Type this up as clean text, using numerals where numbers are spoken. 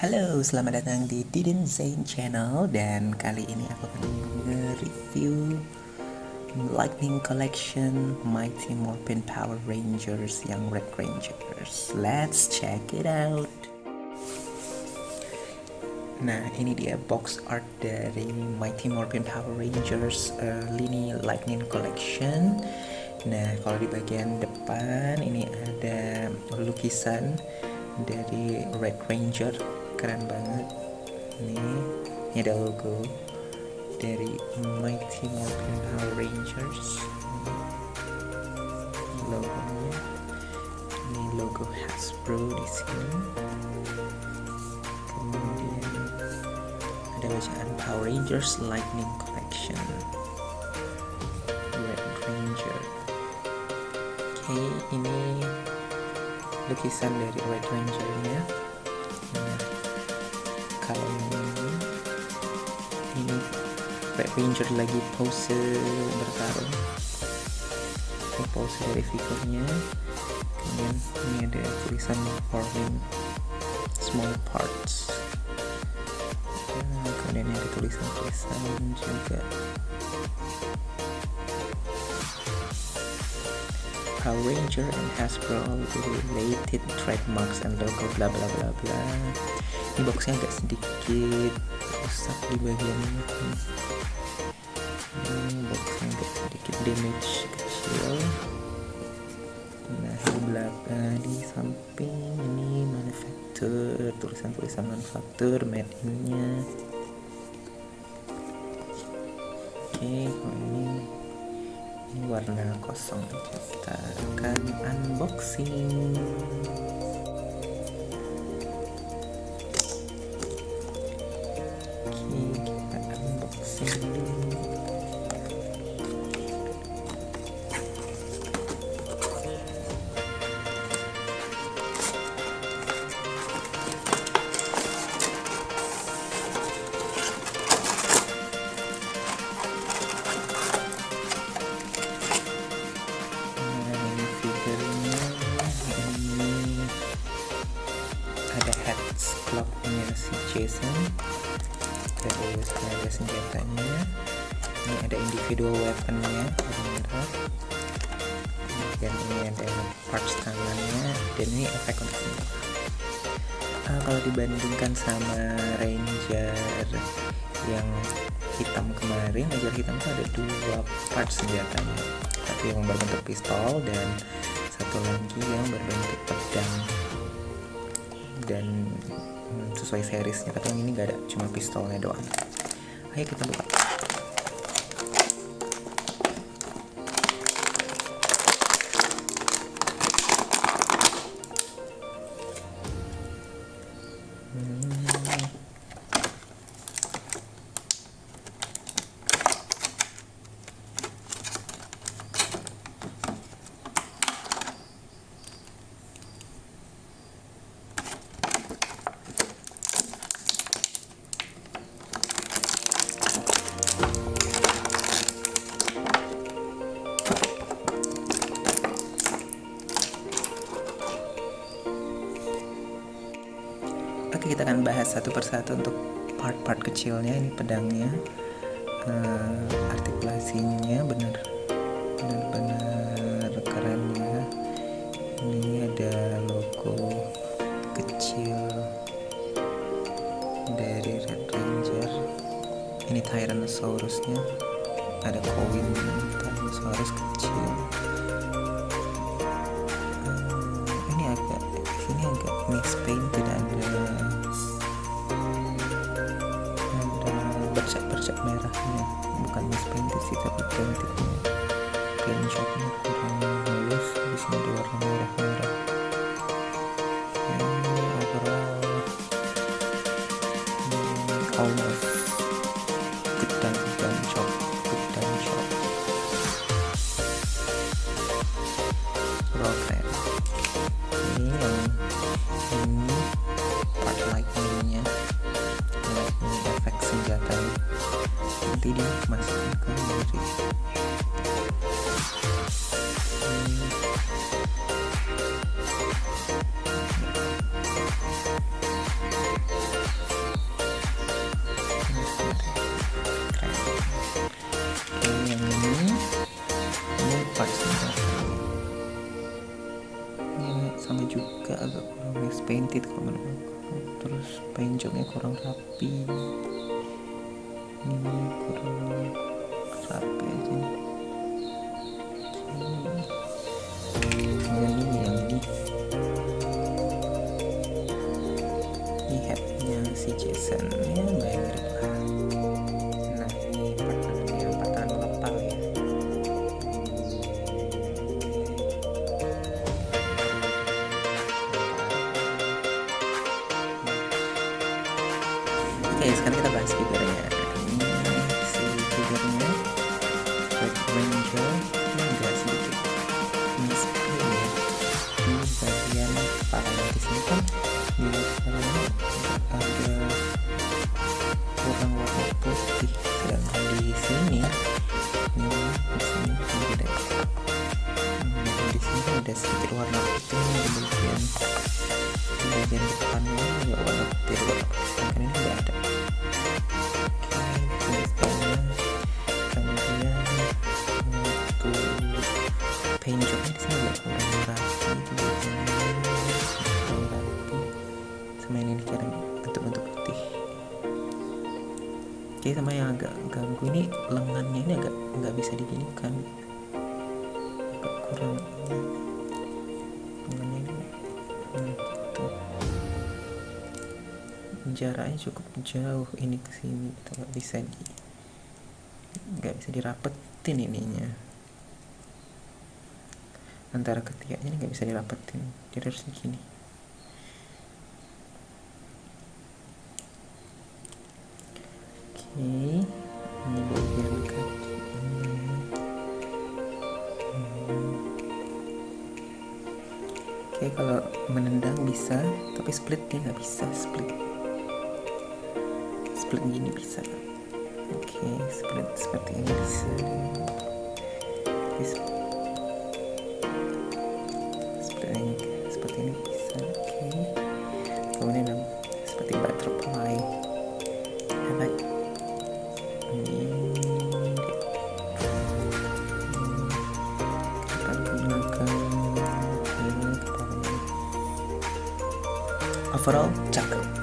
Halo, selamat datang di Didin Zain Channel. Dan kali ini aku akan nge-review Lightning Collection Mighty Morphin Power Rangers yang Red Rangers. Let's check it out. Nah, ini dia box art dari Mighty Morphin Power Rangers lini Lightning Collection. Nah, kalau di bagian depan ini ada lukisan dari Red Ranger, keren banget. Ini ada logo dari Mighty Morphin Power Rangers. Logonya, ini logo Hasbro di sini. Kemudian ada bacaan Power Rangers Lightning Collection Red Ranger. Oke, ini lukisan dari Red Ranger-nya. Nah, kalau ini Red Ranger lagi pose bertarung. Ini pose dari figurnya. Kemudian ini ada tulisan forming small parts. Kemudian ada tulisan-tulisan juga. Power Ranger and Hasbro related trademarks and logo bla bla bla bla. Ini boxnya agak sedikit rusak di bagian ini. Ini boxnya agak sedikit damage kecil. Nah, di belakang di samping ini manufacture, tulisan-tulisan manufacture made in-nya. Oke, kalau ini warna kosong aja. Kita akan unboxing. Oke, kita unboxing dulu. Ada heads clocknya si Jason, terus ada senjatanya, ini ada individual weaponnya, dan ini ada parts tangannya, dan ini efek untuk senjata. Kalau dibandingkan sama Ranger yang hitam kemarin, Ranger hitam itu ada dua parts senjatanya, satu yang berbentuk pistol dan satu lagi yang berbentuk pedang. Dan sesuai seriesnya, tapi yang ini nggak ada, cuma pistolnya doang. Ayo kita buka. Oke, kita akan bahas satu persatu untuk part-part kecilnya. Ini pedangnya, artikulasinya benar-benar keren ya. Ini ada logo kecil dari Red Ranger. Ini Tyrannosaurusnya, ada koin Tyrannosaurus kecil. Ini agak mispaint, tidak ada bercak-bercak merahnya, bukan mispainted sih, tapi paintednya, paint shopnya kurang mulus. Di sini ada warna merah-merah. Ini overall almost good done job. Overall keren. Ini part lightning-nya, efek senjata nanti dimasukkan ke diri. painted kalau menurut aku. Terus paint jobnya kurang rapi, ini kurang rapi aja nih. Kemudian yang ini headnya si Jason ya, mirip lah. Nah ini patahan kepal ya. Oke, sekarang kita bahas figurnya. Ini si figurnya Red Ranger, ini agak sedikit misprint ya. Ini bagian kepalanya di sini kan di kepalanya ada warna putih, sedangkan di sini beda. Di sini ada sedikit warna putih di bagian depannya ya, warna putih, sedangkan ini nggak ada. Kemudian untuk paint jobnya di sini agak kurang rapi, sama ini cara bentuk putih. Oke, sama yang agak ganggu ini lengannya ini agak nggak bisa diginikan, agak kurang lengannya ini tuh. Jaraknya cukup jauh ini ke sini, nggak bisa dirapetin ininya, antara ketiganya ini nggak bisa dirapetin, jadi harus gini. Oke, ini bagian kaki. Oke, kalau menendang bisa, tapi splitnya nggak bisa. Split gini bisa. Oke, split seperti ini bisa. Split seperti ini bisa. Oke, kemudian seperti butterfly. Hebat. Ini akan gunakan kepalanya. Overall cakep.